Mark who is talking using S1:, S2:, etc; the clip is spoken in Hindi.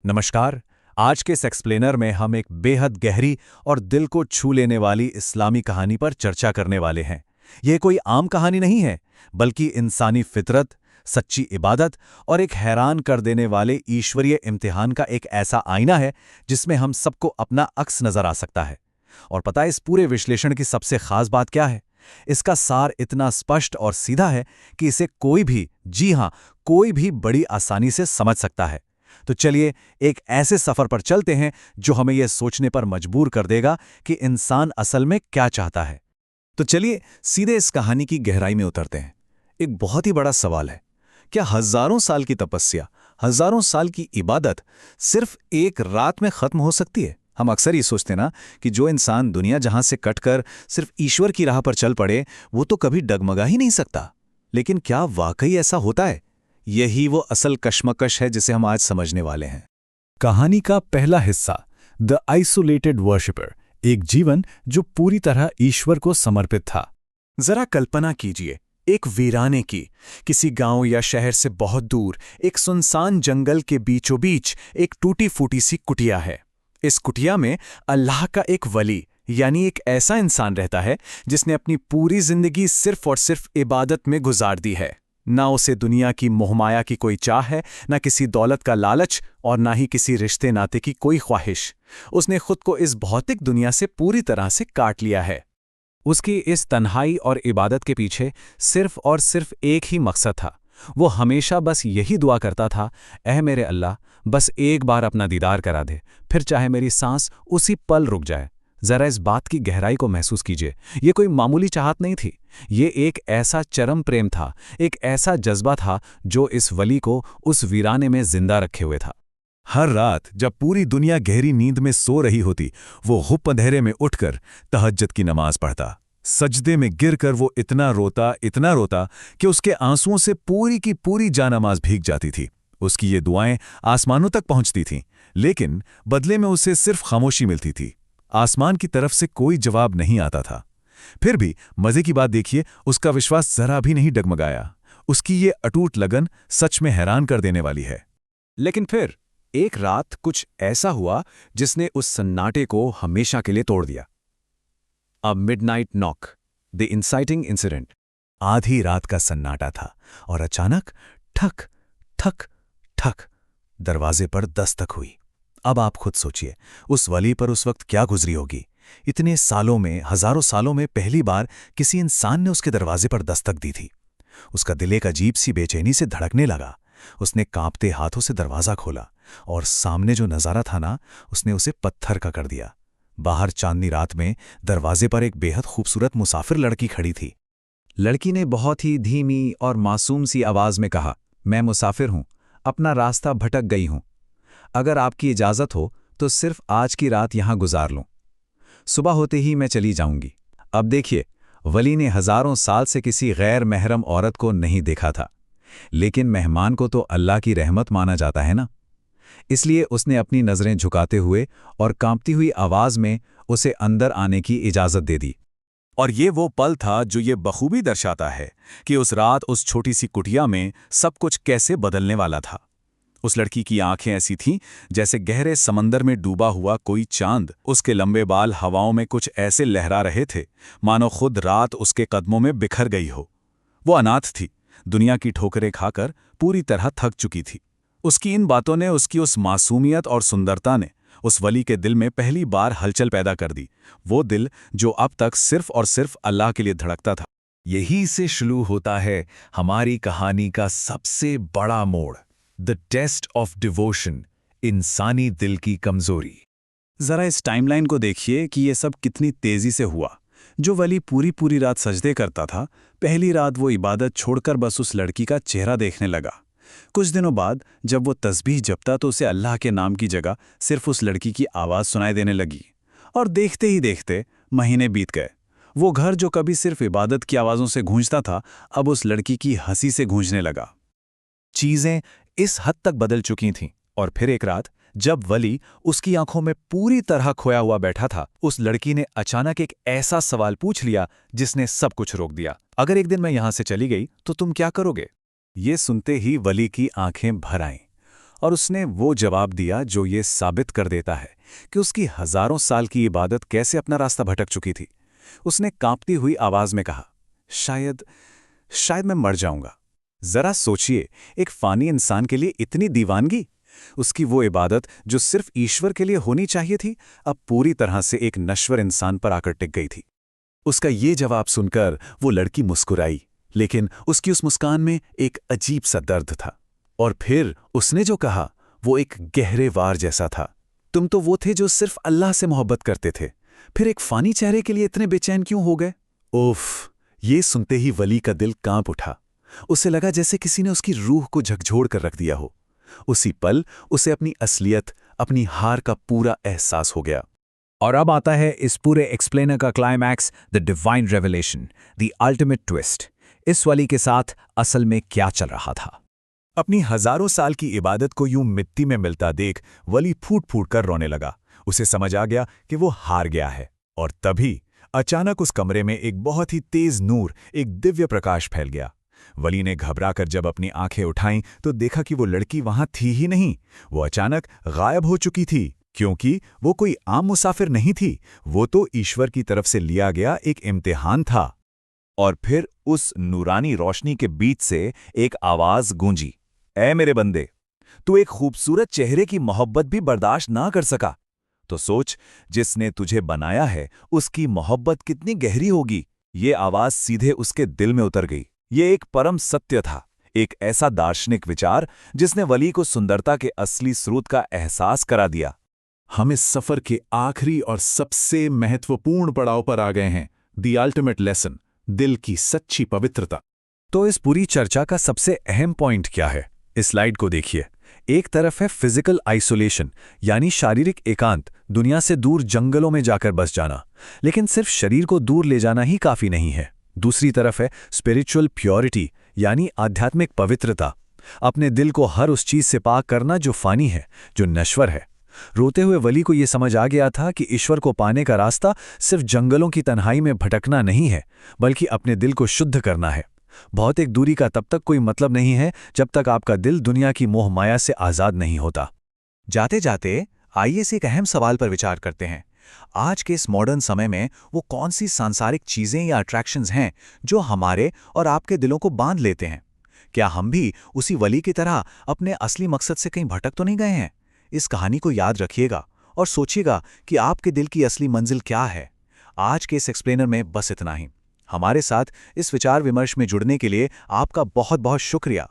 S1: नमस्कार। आज के इस एक्सप्लेनर में हम एक बेहद गहरी और दिल को छू लेने वाली इस्लामी कहानी पर चर्चा करने वाले हैं। यह कोई आम कहानी नहीं है, बल्कि इंसानी फितरत, सच्ची इबादत और एक हैरान कर देने वाले ईश्वरीय इम्तिहान का एक ऐसा आईना है जिसमें हम सबको अपना अक्स नजर आ सकता है। और पता है इस पूरे विश्लेषण की सबसे खास बात क्या है? इसका सार इतना स्पष्ट और सीधा है कि इसे कोई भी, जी हां, कोई भी बड़ी आसानी से समझ सकता है। तो चलिए एक ऐसे सफर पर चलते हैं जो हमें यह सोचने पर मजबूर कर देगा कि इंसान असल में क्या चाहता है। तो चलिए सीधे इस कहानी की गहराई में उतरते हैं। एक बहुत ही बड़ा सवाल है, क्या हजारों साल की तपस्या, हजारों साल की इबादत सिर्फ एक रात में खत्म हो सकती है? हम अक्सर ये सोचते ना कि जो इंसान दुनिया जहां से कटकर सिर्फ ईश्वर की राह पर चल पड़े, वो तो कभी डगमगा ही नहीं सकता। लेकिन क्या वाकई ऐसा होता है? यही वो असल कश्मकश है जिसे हम आज समझने वाले हैं।
S2: कहानी का पहला हिस्सा, द आइसोलेटेड वर्शिपर, एक जीवन जो पूरी तरह ईश्वर को समर्पित था।
S1: जरा कल्पना कीजिए, एक वीराने की, किसी गांव या शहर से बहुत दूर, एक सुनसान जंगल के बीचों बीच एक टूटी फूटी सी कुटिया है। इस कुटिया में अल्लाह का एक वली, यानी एक ऐसा इंसान रहता है जिसने अपनी पूरी जिंदगी सिर्फ और सिर्फ इबादत में गुजार दी है। ना उसे दुनिया की मोहमाया की कोई चाह है, ना किसी दौलत का लालच, और ना ही किसी रिश्ते नाते की कोई ख्वाहिश। उसने खुद को इस भौतिक दुनिया से पूरी तरह से काट लिया है। उसकी इस तन्हाई और इबादत के पीछे सिर्फ और सिर्फ एक ही मकसद था। वो हमेशा बस यही दुआ करता था, ऐ मेरे अल्लाह, बस एक बार अपना दीदार करा दे, फिर चाहे मेरी सांस उसी पल रुक जाए। जरा इस बात की गहराई को महसूस कीजिए। ये कोई मामूली चाहत नहीं थी, ये एक ऐसा चरम प्रेम था, एक ऐसा जज्बा था जो इस वली को उस वीराने में जिंदा रखे हुए था।
S2: हर रात जब पूरी दुनिया गहरी नींद में सो रही होती, वो हुप अंधेरे में उठकर तहज्जुद की नमाज पढ़ता। सजदे में गिरकर वो इतना रोता कि उसके आंसुओं से पूरी की पूरी जान-नमाज भीग जाती थी। उसकी ये दुआएं आसमानों तक पहुंचती थीं, लेकिन बदले में उसे सिर्फ खामोशी मिलती थी। आसमान की तरफ से कोई जवाब नहीं आता था। फिर भी मजे की बात देखिए, उसका विश्वास जरा भी नहीं डगमगाया। उसकी ये अटूट लगन सच में हैरान कर देने वाली है।
S1: लेकिन फिर एक रात कुछ ऐसा हुआ जिसने उस सन्नाटे को हमेशा के लिए तोड़ दिया। A midnight knock, the inciting incident.
S2: आधी रात का सन्नाटा था और अचानक ठक ठक ठक दरवाजे पर दस्तक हुई। अब आप खुद सोचिए, उस वली पर उस वक्त क्या गुजरी होगी। इतने सालों में, हजारों सालों में पहली बार किसी इंसान ने उसके दरवाजे पर दस्तक दी थी। उसका दिल एक अजीब सी बेचैनी से धड़कने लगा। उसने कांपते हाथों से दरवाजा खोला और सामने जो नजारा था ना, उसने उसे पत्थर का कर दिया। बाहर चांदनी रात में दरवाजे पर एक बेहद खूबसूरत मुसाफिर लड़की खड़ी थी।
S1: लड़की ने बहुत ही धीमी और मासूम सी आवाज में कहा, मैं मुसाफिर हूं, अपना रास्ता भटक गई हूं। अगर आपकी इजाजत हो तो सिर्फ आज की रात यहां गुजार लूं, सुबह होते ही मैं चली जाऊंगी। अब देखिए, वली ने हजारों साल से किसी गैर महरम औरत को नहीं देखा था, लेकिन मेहमान को तो अल्लाह की रहमत माना जाता है ना। इसलिए उसने अपनी नजरें झुकाते हुए और कांपती हुई आवाज में उसे अंदर आने की इजाजत दे दी।
S2: और ये वो पल था जो ये बखूबी दर्शाता है कि उस रात उस छोटी सी कुटिया में सब कुछ कैसे बदलने वाला था। उस लड़की की आंखें ऐसी थीं जैसे गहरे समंदर में डूबा हुआ कोई चांद। उसके लंबे बाल हवाओं में कुछ ऐसे लहरा रहे थे मानो खुद रात उसके कदमों में बिखर गई हो। वो अनाथ थी, दुनिया की ठोकरें खाकर पूरी तरह थक चुकी थी। उसकी इन बातों ने, उसकी उस मासूमियत और सुंदरता ने उस वली के दिल में पहली बार हलचल पैदा कर दी। वो दिल जो अब तक सिर्फ और सिर्फ अल्लाह के लिए धड़कता था।
S1: यही से शुरू होता है हमारी कहानी का सबसे बड़ा मोड़, द टेस्ट ऑफ डिवोशन, इंसानी दिल की कमजोरी। जरा इस टाइमलाइन को देखिए कि यह सब कितनी तेजी से हुआ। जो वली पूरी पूरी रात सजदे करता था, पहली रात वो इबादत छोड़कर बस उस लड़की का चेहरा देखने लगा। कुछ दिनों बाद जब वो तस्बीह जपता तो उसे अल्लाह के नाम की जगह सिर्फ उस लड़की की आवाज़ सुनाई देने लगी। और देखते ही देखते महीने बीत गए। वो घर जो कभी सिर्फ इबादत की आवाज़ों से गूंजता था, अब उस लड़की की हंसी से गूंजने लगा। चीज़ें इस हद तक बदल चुकी थीं। और फिर एक रात जब वली उसकी आंखों में पूरी तरह खोया हुआ बैठा था, उस लड़की ने अचानक एक ऐसा सवाल पूछ लिया जिसने सब कुछ रोक दिया। अगर एक दिन मैं यहां से चली गई तो तुम क्या करोगे? ये सुनते ही वली की आंखें भर आईं और उसने वो जवाब दिया जो ये साबित कर देता है कि उसकी हजारों साल की इबादत कैसे अपना रास्ता भटक चुकी थी। उसने कांपती हुई आवाज में कहा, शायद मैं मर जाऊंगा। जरा सोचिए, एक फानी इंसान के लिए इतनी दीवानगी। उसकी वो इबादत जो सिर्फ ईश्वर के लिए होनी चाहिए थी, अब पूरी तरह से एक नश्वर इंसान पर आकर टिक गई थी। उसका ये जवाब सुनकर वो लड़की मुस्कुराई, लेकिन उसकी उस मुस्कान में एक अजीब सा दर्द था। और फिर उसने जो कहा वो एक गहरे वार जैसा था। तुम तो वो थे जो सिर्फ अल्लाह से मोहब्बत करते थे, फिर एक फानी चेहरे के लिए इतने बेचैन क्यों हो गए? उफ, ये सुनते ही वली का दिल कांप उठा। उसे लगा जैसे किसी ने उसकी रूह को झकझोर कर रख दिया हो। उसी पल उसे अपनी असलियत, अपनी हार का पूरा एहसास हो गया।
S2: और अब आता है इस पूरे एक्सप्लेनर का climax, the divine revelation, the ultimate twist. इस वली के साथ असल में क्या चल रहा था?
S1: अपनी हजारों साल की इबादत को यूं मिट्टी में मिलता देख वली फूट फूट कर रोने लगा। उसे समझ आ गया कि वो हार गया है। और तभी अचानक उस कमरे में एक बहुत ही तेज नूर, एक दिव्य प्रकाश फैल गया। वली ने घबराकर जब अपनी आंखें उठाईं तो देखा कि वो लड़की वहां थी ही नहीं। वो अचानक गायब हो चुकी थी, क्योंकि वो कोई आम मुसाफिर नहीं थी, वो तो ईश्वर की तरफ से लिया गया एक इम्तिहान था। और फिर उस नूरानी रोशनी के बीच से एक आवाज गूंजी, ऐ मेरे बंदे, तू एक खूबसूरत चेहरे की मोहब्बत भी बर्दाश्त ना कर सका तो सोच, जिसने तुझे बनाया है उसकी मोहब्बत कितनी गहरी होगी। ये आवाज सीधे उसके दिल में उतर गई। ये एक परम सत्य था, एक ऐसा दार्शनिक विचार जिसने वली को सुंदरता के असली स्रोत का एहसास करा दिया।
S2: हम इस सफर के आखिरी और सबसे महत्वपूर्ण पड़ाव पर आ गए हैं, द अल्टीमेट लेसन, दिल की सच्ची पवित्रता।
S1: तो इस पूरी चर्चा का सबसे अहम पॉइंट क्या है? इस स्लाइड को देखिए। एक तरफ है फिजिकल आइसोलेशन, यानी शारीरिक एकांत, दुनिया से दूर जंगलों में जाकर बस जाना। लेकिन सिर्फ शरीर को दूर ले जाना ही काफी नहीं है। दूसरी तरफ है स्पिरिचुअल प्योरिटी, यानी आध्यात्मिक पवित्रता, अपने दिल को हर उस चीज से पाक करना जो फानी है, जो नश्वर है। रोते हुए वली को यह समझ आ गया था कि ईश्वर को पाने का रास्ता सिर्फ जंगलों की तन्हाई में भटकना नहीं है, बल्कि अपने दिल को शुद्ध करना है। भौतिक दूरी का तब तक कोई मतलब नहीं है जब तक आपका दिल दुनिया की मोह माया से आजाद नहीं होता। जाते जाते आइए इस एक अहम सवाल पर विचार करते हैं। आज के इस मॉडर्न समय में वो कौन सी सांसारिक चीजें या अट्रैक्शंस हैं जो हमारे और आपके दिलों को बांध लेते हैं? क्या हम भी उसी वली की तरह अपने असली मकसद से कहीं भटक तो नहीं गए हैं? इस कहानी को याद रखिएगा और सोचिएगा कि आपके दिल की असली मंजिल क्या है। आज के इस एक्सप्लेनर में बस इतना ही। हमारे साथ इस विचार विमर्श में जुड़ने के लिए आपका बहुत बहुत शुक्रिया।